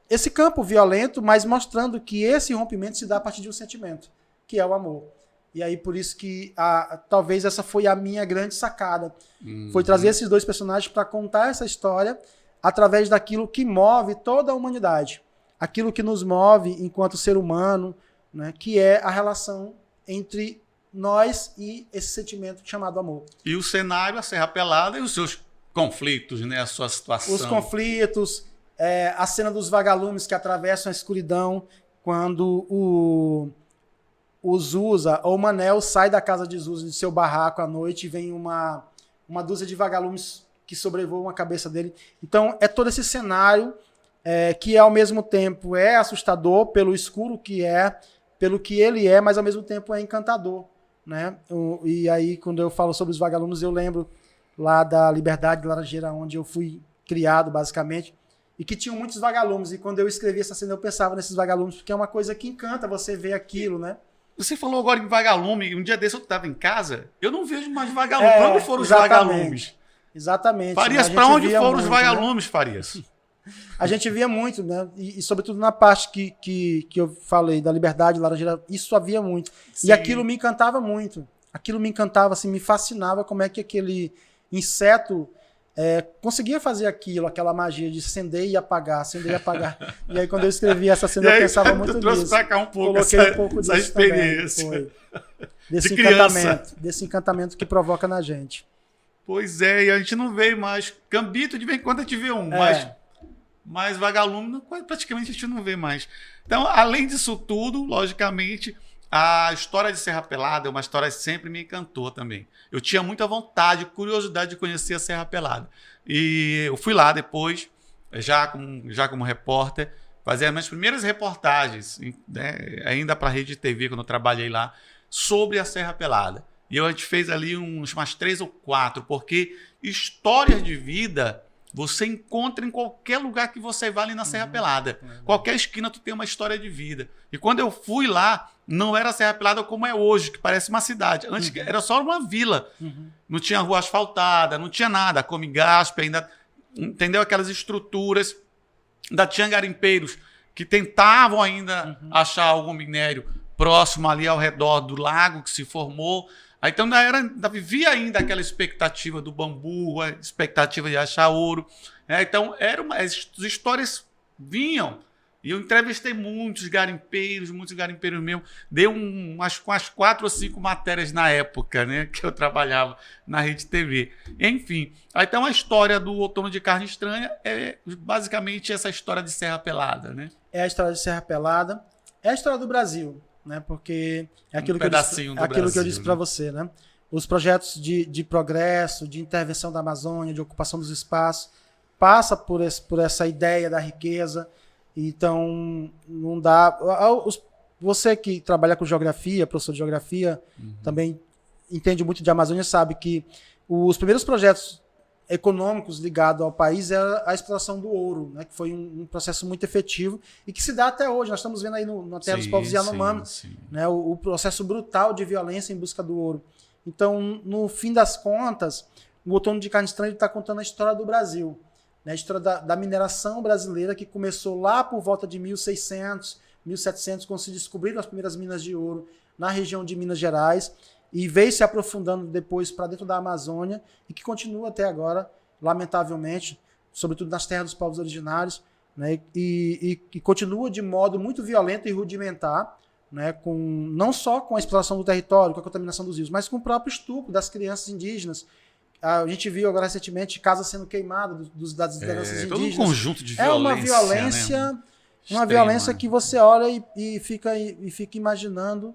esse campo violento, mas mostrando que esse rompimento se dá a partir de um sentimento, que é o amor. E aí, por isso que talvez essa foi a minha grande sacada. Foi trazer esses dois personagens para contar essa história através daquilo que move toda a humanidade. Aquilo que nos move enquanto ser humano, né, que é a relação entre nós e esse sentimento chamado amor. E o cenário, a Serra Pelada e os seus conflitos, né, a sua situação. Os conflitos, a cena dos vagalumes que atravessam a escuridão, quando o Zusa, ou o Manel, sai da casa de Zusa, de seu barraco à noite, e vem uma dúzia de vagalumes que sobrevoam a cabeça dele. Então, é todo esse cenário que, ao mesmo tempo, é assustador pelo escuro que é, pelo que ele é, mas, ao mesmo tempo, é encantador, né? E aí, quando eu falo sobre os vagalumes, eu lembro lá da Liberdade de Laranjeira, onde eu fui criado, basicamente, e que tinham muitos vagalumes. E quando eu escrevi essa cena, eu pensava nesses vagalumes, porque é uma coisa que encanta você ver aquilo, né? Você falou agora em vagalume, um dia desse eu estava em casa, eu não vejo mais vagalume. Para onde foram os vagalumes? Exatamente. Farias, para onde foram os vagalumes, né? Farias? A gente via muito, né? E sobretudo na parte que eu falei, da Liberdade, Laranjeira, isso havia muito. Sim. E aquilo me encantava muito. Aquilo me encantava, assim, me fascinava como é que aquele inseto conseguia fazer aquilo, aquela magia de acender e apagar, acender e apagar. E aí, quando eu escrevi essa cena, eu pensava muito nisso. Trouxe pra cá um pouco Coloquei um pouco essa disso experiência. Também, desse encantamento que provoca na gente. Pois é, e a gente não vê mais. Gambito, de vez em quando a gente vê um, mas vagalume praticamente a gente não vê mais. Então, além disso tudo, logicamente, a história de Serra Pelada é uma história que sempre me encantou também. Eu tinha muita vontade, curiosidade de conhecer a Serra Pelada. E eu fui lá depois, já como repórter, fazer as minhas primeiras reportagens, né, ainda para a Rede TV, quando eu trabalhei lá, sobre a Serra Pelada. E a gente fez ali umas 3 ou 4, porque histórias de vida você encontra em qualquer lugar que você vá ali na Serra Pelada. Qualquer esquina tu tem uma história de vida. E quando eu fui lá, não era a Serra Pelada como é hoje, que parece uma cidade. Antes era só uma vila. Não tinha rua asfaltada, não tinha nada. A Comigasp ainda, entendeu? Aquelas estruturas. Ainda tinha garimpeiros que tentavam ainda achar algum minério próximo ali ao redor do lago que se formou. Então ainda vivia ainda aquela expectativa do bambu, a expectativa de achar ouro. Então as histórias vinham. E eu entrevistei muitos garimpeiros meus. Dei umas 4 ou 5 matérias na época, né, que eu trabalhava na Rede TV. Enfim, então a história do Outono de Carne Estranha é basicamente essa história de Serra Pelada, né? É a história de Serra Pelada, é a história do Brasil, né? Porque é aquilo que eu disse para você, né? Os projetos de progresso, de intervenção da Amazônia, de ocupação dos espaços, passa por essa ideia da riqueza. Então, não dá... Você que trabalha com geografia, professor de geografia, também entende muito de Amazônia, sabe que os primeiros projetos econômicos ligados ao país era a exploração do ouro, né, que foi um processo muito efetivo e que se dá até hoje. Nós estamos vendo aí na terra dos povos Yanomami, né, o processo brutal de violência em busca do ouro. Então, no fim das contas, o Outono de Carne Estranha está contando a história do Brasil, né, a história da mineração brasileira, que começou lá por volta de 1600, 1700, quando se descobriram as primeiras minas de ouro na região de Minas Gerais, e veio se aprofundando depois para dentro da Amazônia, e que continua até agora, lamentavelmente, sobretudo nas terras dos povos originários, né, e continua de modo muito violento e rudimentar, né, não só com a exploração do território, com a contaminação dos rios, mas com o próprio estupro das crianças indígenas. A gente viu agora recentemente casas sendo queimadas das lideranças indígenas. Todo um conjunto de violência. É uma violência, né? Uma violência que você olha e fica imaginando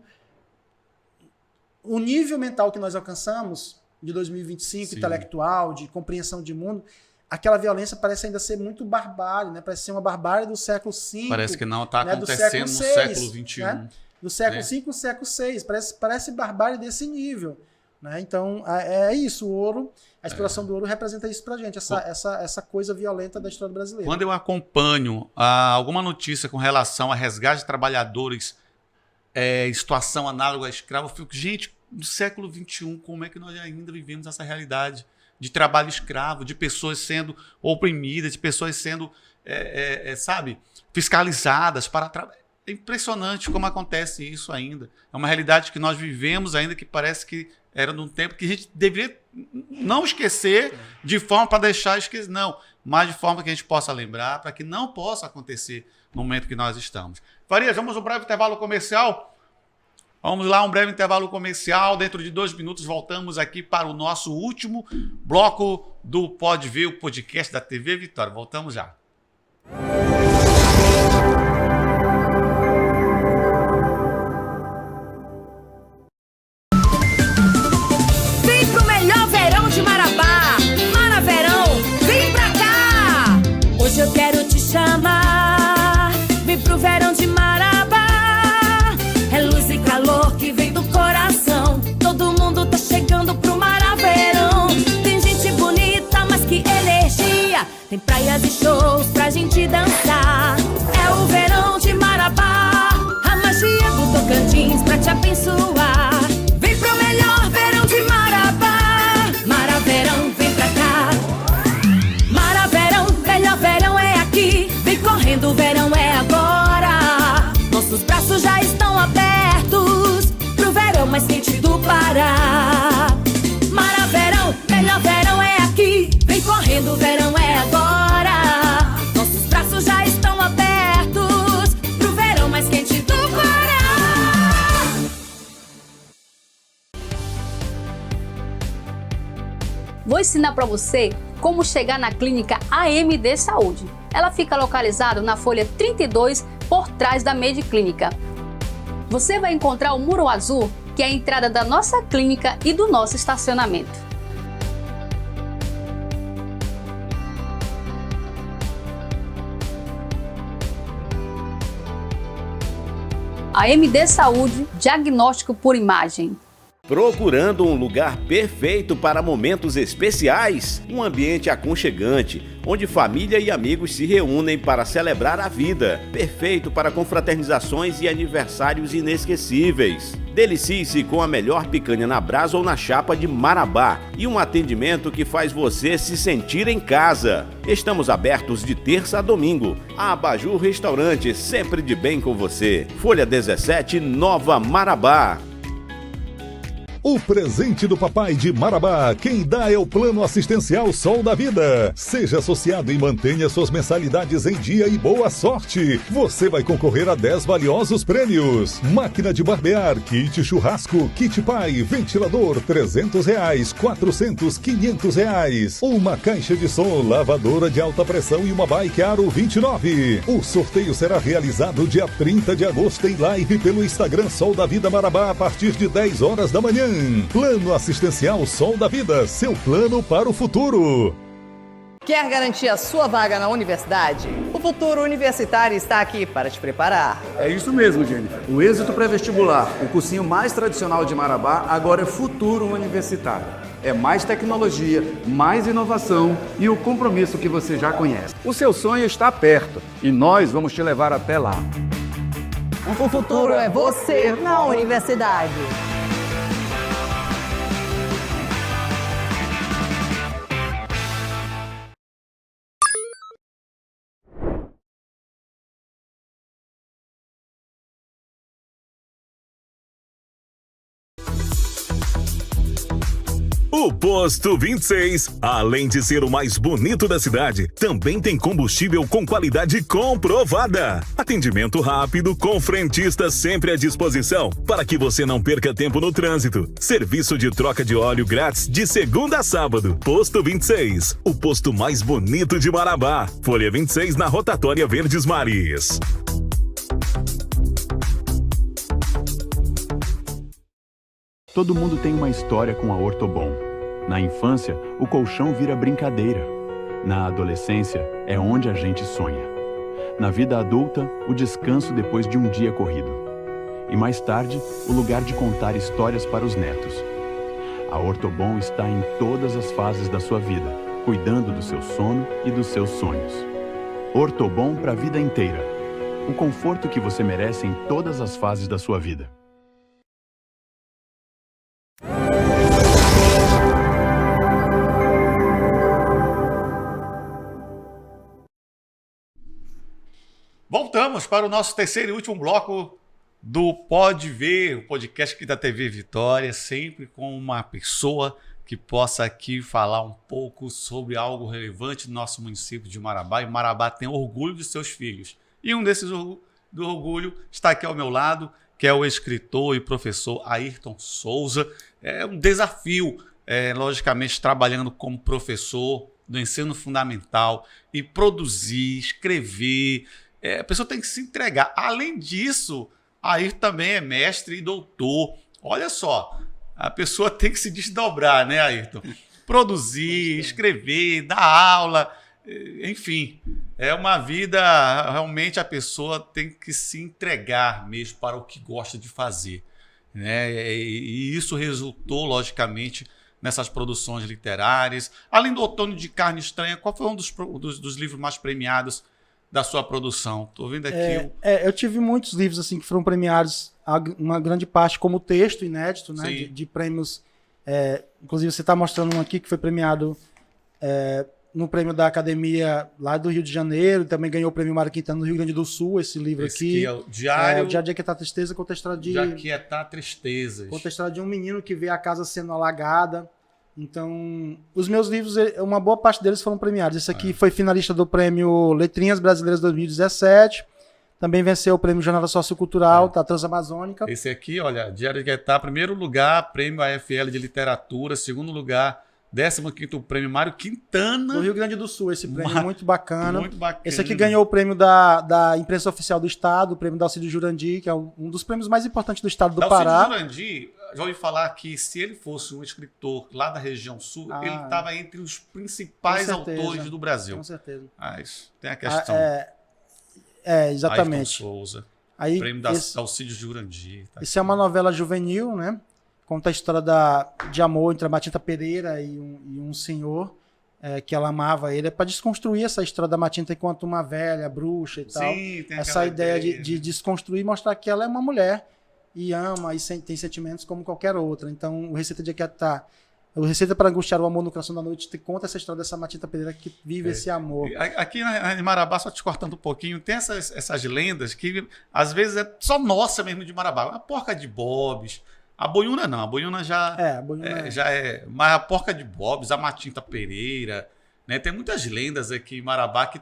o nível mental que nós alcançamos de 2025, intelectual, de compreensão de mundo. Aquela violência parece ainda ser muito barbárie, né? Parece ser uma barbárie do século V. Parece que não está acontecendo no século XXI. Né? Do século V no século VI. Parece barbárie desse nível. Né? Então, é isso. O ouro, a exploração do ouro representa isso pra gente, essa coisa violenta da história brasileira. Quando eu acompanho alguma notícia com relação a resgate de trabalhadores em situação análoga a escravo, eu fico, gente, no século XXI, como é que nós ainda vivemos essa realidade de trabalho escravo, de pessoas sendo oprimidas, de pessoas sendo, sabe, fiscalizadas para trabalhar. É impressionante como acontece isso ainda. É uma realidade que nós vivemos ainda, que parece que era num tempo que a gente deveria não esquecer de forma para deixar esquecer, não, mas de forma que a gente possa lembrar, para que não possa acontecer no momento que nós estamos. Farias, vamos um breve intervalo comercial? Vamos lá, um breve intervalo comercial. Dentro de 2 minutos voltamos aqui para o nosso último bloco do Pode Ver, o podcast da TV Vitória. Voltamos já. Vem pro melhor verão de Marabá. Maraverão, vem pra cá. Hoje eu quero te chamar. Vem pro verão de Marabá. É luz e calor que vem do coração. Todo mundo tá chegando pro Maraverão. Tem gente bonita, mas que energia. Tem praias e shows pra gente dançar. É o verão de Marabá. A magia do Tocantins pra te abençoar. Vem pro melhor verão de Marabá. Maraverão, vem pra cá. Maraverão, melhor verão é aqui. Vem correndo, o verão é agora. Nossos braços já estão abertos pro verão mais quente do Pará. Maraverão, melhor verão é aqui. Vem correndo, o verão é agora. Nossos braços já estão abertos pro verão mais quente do Pará. Vou ensinar para você como chegar na clínica AMD Saúde. Ela fica localizada na folha 32, por trás da Mediclínica. Você vai encontrar o muro azul, que é a entrada da nossa clínica e do nosso estacionamento. AMD Saúde, diagnóstico por imagem. Procurando um lugar perfeito para momentos especiais? Um ambiente aconchegante, onde família e amigos se reúnem para celebrar a vida. Perfeito para confraternizações e aniversários inesquecíveis. Delicie-se com a melhor picanha na brasa ou na chapa de Marabá e um atendimento que faz você se sentir em casa. Estamos abertos de terça a domingo. A Abajur Restaurante, sempre de bem com você. Folha 17, Nova Marabá. O presente do papai de Marabá, quem dá é o Plano Assistencial Sol da Vida. Seja associado e mantenha suas mensalidades em dia e boa sorte. Você vai concorrer a 10 valiosos prêmios. Máquina de barbear, kit churrasco, kit pai, ventilador, R$300, 400, R$500. Uma caixa de som, lavadora de alta pressão e uma bike Aro 29. O sorteio será realizado dia 30 de agosto em live pelo Instagram Sol da Vida Marabá a partir de 10 horas da manhã. Plano Assistencial Sol da Vida, seu plano para o futuro. Quer garantir a sua vaga na universidade? O Futuro Universitário está aqui para te preparar. É isso mesmo, Jennifer. O êxito pré-vestibular, o cursinho mais tradicional de Marabá, agora é Futuro Universitário. É mais tecnologia, mais inovação e o compromisso que você já conhece. O seu sonho está perto e nós vamos te levar até lá. O futuro é você na universidade. O Posto 26, além de ser o mais bonito da cidade, também tem combustível com qualidade comprovada. Atendimento rápido, com frentista sempre à disposição, para que você não perca tempo no trânsito. Serviço de troca de óleo grátis de segunda a sábado. Posto 26, o posto mais bonito de Marabá. Folha 26 na Rotatória Verdes Mares. Todo mundo tem uma história com a Ortobon. Na infância, o colchão vira brincadeira. Na adolescência, é onde a gente sonha. Na vida adulta, o descanso depois de um dia corrido. E mais tarde, o lugar de contar histórias para os netos. A Ortobon está em todas as fases da sua vida, cuidando do seu sono e dos seus sonhos. Ortobon para a vida inteira. O conforto que você merece em todas as fases da sua vida. Voltamos para o nosso terceiro e último bloco do Pode Ver, o podcast aqui da TV Vitória, sempre com uma pessoa que possa aqui falar um pouco sobre algo relevante no nosso município de Marabá. E Marabá tem orgulho de seus filhos. E um desses do orgulho está aqui ao meu lado, que é o escritor e professor Ayrton Souza. É um desafio, logicamente, trabalhando como professor do ensino fundamental e produzir, escrever. A pessoa tem que se entregar. Além disso, Ayrton também é mestre e doutor. Olha só, a pessoa tem que se desdobrar, né, Ayrton? Produzir, escrever, dar aula, enfim. É uma vida, realmente a pessoa tem que se entregar mesmo para o que gosta de fazer, né? E isso resultou, logicamente, nessas produções literárias. Além do Outono de Carne Estranha, qual foi um dos livros mais premiados da sua produção? Estou vendo aqui. Eu tive muitos livros assim que foram premiados, uma grande parte como texto inédito, né? De prêmios. Inclusive, você está mostrando um aqui que foi premiado no prêmio da Academia lá do Rio de Janeiro, também ganhou o prêmio Mário Quintana no Rio Grande do Sul, esse livro aqui. É o Diário. O Diário de Aquietar Tristeza, conta a história de. De Aquietar Tristezas. Conta a história de um menino que vê a casa sendo alagada. Então, os meus livros, uma boa parte deles foram premiados. Esse aqui foi finalista do prêmio Letrinhas Brasileiras 2017. Também venceu o prêmio Jornada Sociocultural da Transamazônica. Esse aqui, olha, Diário de Aquietar, primeiro lugar, prêmio AFL de Literatura, segundo lugar, 15º prêmio Mário Quintana. Do Rio Grande do Sul, esse prêmio muito bacana. Muito bacana. Esse aqui ganhou o prêmio da Imprensa Oficial do Estado, o prêmio da Alcides Jurandir, que é um dos prêmios mais importantes do Estado do Pará. Alcides Jurandir, já ouvi falar que se ele fosse um escritor lá da região sul, ele estava entre os principais autores do Brasil. Com certeza. Mas tem a questão. Exatamente. Ayrton Souza, aí, prêmio da Alcides Jurandir. Tá isso é uma novela juvenil, né? Conta a história de amor entre a Matinta Pereira e um senhor que ela amava ele. É para desconstruir essa história da Matinta enquanto uma velha, bruxa e tal. Sim, tem essa ideia de desconstruir e mostrar que ela é uma mulher e ama e tem sentimentos como qualquer outra. Então, o Receita de Aquietar, o Receita para Angustiar o Amor no Coração da Noite, conta essa história dessa Matinta Pereira que vive esse amor. Aqui em Marabá, só te cortando um pouquinho, tem essas lendas que às vezes é só nossa mesmo de Marabá. A porca de Bobs. A boiuna não, a boiuna já é. Mas a porca de Bobs, a Matinta Pereira, né? Tem muitas lendas aqui em Marabá que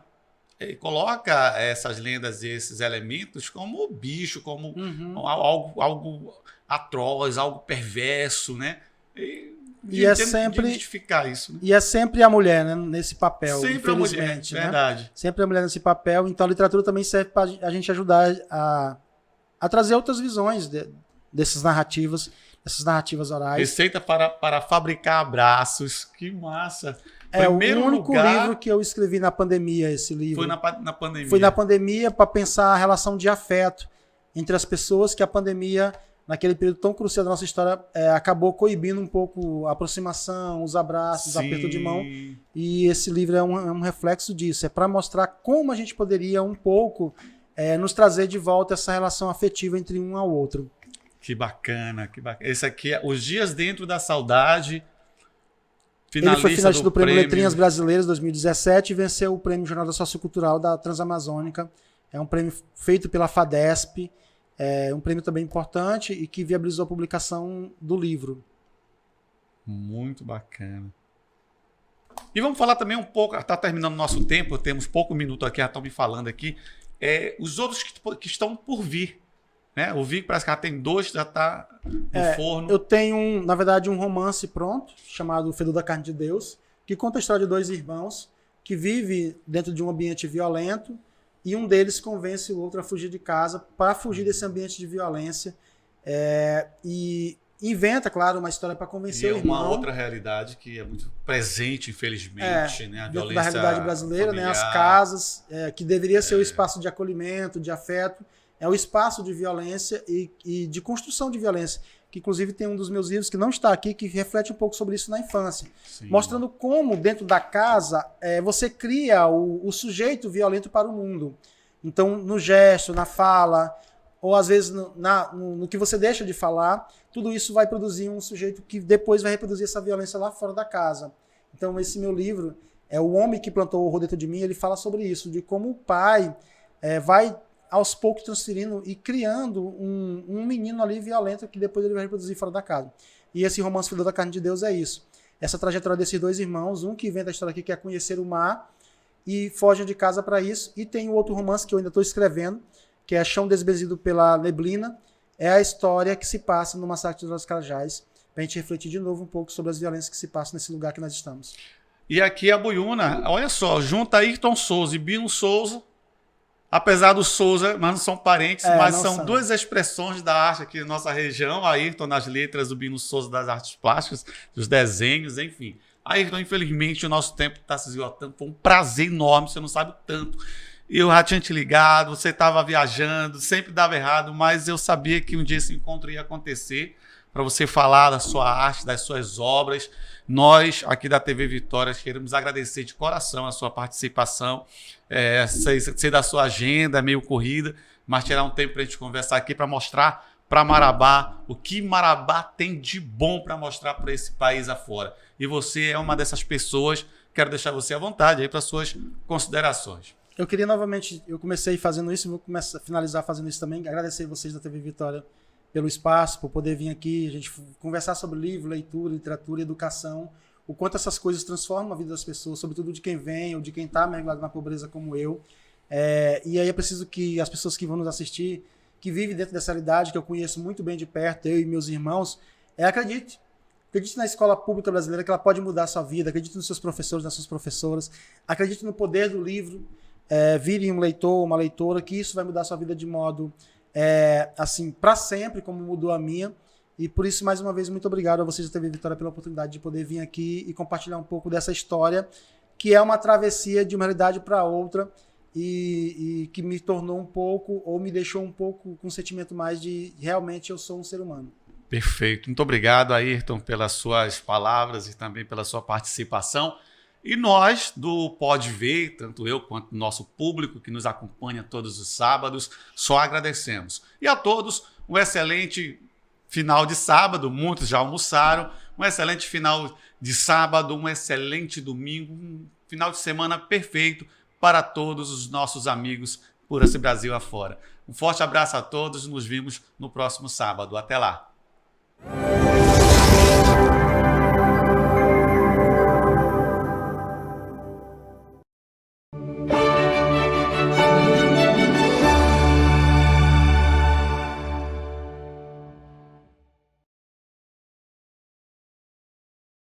coloca essas lendas e esses elementos como bicho, como algo atroz, algo perverso, né? E é sempre identificar isso, né? E é sempre a mulher, né, nesse papel, sempre infelizmente, a mulher, né? Verdade. Sempre a mulher nesse papel. Então a literatura também serve para a gente ajudar a trazer outras visões dessas narrativas orais. Receita para fabricar abraços. Que massa! É o único livro que eu escrevi na pandemia, esse livro. Foi na pandemia. Foi na pandemia para pensar a relação de afeto entre as pessoas, que a pandemia, naquele período tão crucial da nossa história, acabou coibindo um pouco a aproximação, os abraços, o aperto de mão. E esse livro é um reflexo disso. É para mostrar como a gente poderia um pouco nos trazer de volta essa relação afetiva entre um ao outro. Que bacana, que bacana. Esse aqui é Os Dias Dentro da Saudade. Ele foi finalista do prêmio Letrinhas Brasileiras 2017 e venceu o prêmio Jornada Sociocultural da Transamazônica. É um prêmio feito pela FADESP, um prêmio também importante e que viabilizou a publicação do livro. Muito bacana. E vamos falar também um pouco, está terminando o nosso tempo, temos pouco minuto aqui, já estão me falando aqui, os outros que estão por vir. Né? O Vic parece que já tem 2, já está no forno. Eu tenho, na verdade, um romance pronto, chamado Fedor da Carne de Deus, que conta a história de 2 irmãos que vivem dentro de um ambiente violento e um deles convence o outro a fugir de casa para fugir desse ambiente de violência e inventa, claro, uma história para convencer o irmão. É uma outra realidade que é muito presente, infelizmente, né? A violência da realidade brasileira, né? As casas, que deveria ser o espaço de acolhimento, de afeto, é o espaço de violência e de construção de violência, que inclusive tem um dos meus livros que não está aqui, que reflete um pouco sobre isso na infância. Sim. Mostrando como dentro da casa você cria o sujeito violento para o mundo. Então, no gesto, na fala, ou às vezes no que você deixa de falar, tudo isso vai produzir um sujeito que depois vai reproduzir essa violência lá fora da casa. Então, esse meu livro, O Homem que Plantou o Rodeto de Mim, ele fala sobre isso, de como o pai vai aos poucos transferindo e criando um menino ali violento que depois ele vai reproduzir fora da casa. E esse romance Filho da Carne de Deus é isso. Essa trajetória desses dois irmãos, um que inventa a história aqui, que é conhecer o mar e fogem de casa para isso. E tem o outro romance que eu ainda estou escrevendo, que é Chão Desbezido pela Neblina. É a história que se passa no Massacre dos Carajás, para a gente refletir de novo um pouco sobre as violências que se passam nesse lugar que nós estamos. E aqui a Buiúna, olha só, junta Ayrton Souza e Bino Souza, apesar do Souza, mas não são parentes, mas são duas expressões da arte aqui na nossa região. Ayrton nas letras, o Bino Souza das artes plásticas, dos desenhos, enfim. Ayrton, infelizmente, o nosso tempo está se esgotando. Foi um prazer enorme, você não sabe o tanto. Eu já tinha te ligado, você estava viajando, sempre dava errado, mas eu sabia que um dia esse encontro ia acontecer para você falar da sua arte, das suas obras. Nós, aqui da TV Vitória, queremos agradecer de coração a sua participação. Sei da sua agenda, meio corrida, mas tirar um tempo para a gente conversar aqui para mostrar para Marabá o que Marabá tem de bom para mostrar para esse país afora. E você é uma dessas pessoas. Quero deixar você à vontade aí para suas considerações. Eu queria novamente, eu comecei fazendo isso, vou finalizar fazendo isso também, agradecer vocês da TV Vitória pelo espaço, por poder vir aqui, a gente conversar sobre livro, leitura, literatura, educação, o quanto essas coisas transformam a vida das pessoas, sobretudo de quem vem ou de quem está mergulhado na pobreza como eu. E aí é preciso que as pessoas que vão nos assistir, que vivem dentro dessa realidade, que eu conheço muito bem de perto, eu e meus irmãos, acredite. Acredite na escola pública brasileira, que ela pode mudar a sua vida, acredite nos seus professores, nas suas professoras, acredite no poder do livro, vire um leitor, uma leitora, que isso vai mudar a sua vida de modo, assim, para sempre, como mudou a minha. E por isso, mais uma vez, muito obrigado a vocês da TV Vitória pela oportunidade de poder vir aqui e compartilhar um pouco dessa história, que é uma travessia de uma realidade para outra e que me tornou um pouco, ou me deixou um pouco com um sentimento mais de realmente eu sou um ser humano. Perfeito. Muito obrigado, Ayrton, pelas suas palavras e também pela sua participação. E nós, do Pode Ver, tanto eu quanto o nosso público que nos acompanha todos os sábados, só agradecemos. E a todos, um excelente final de sábado, muitos já almoçaram, um excelente final de sábado, um excelente domingo, um final de semana perfeito para todos os nossos amigos por esse Brasil afora. Um forte abraço a todos, nos vemos no próximo sábado. Até lá!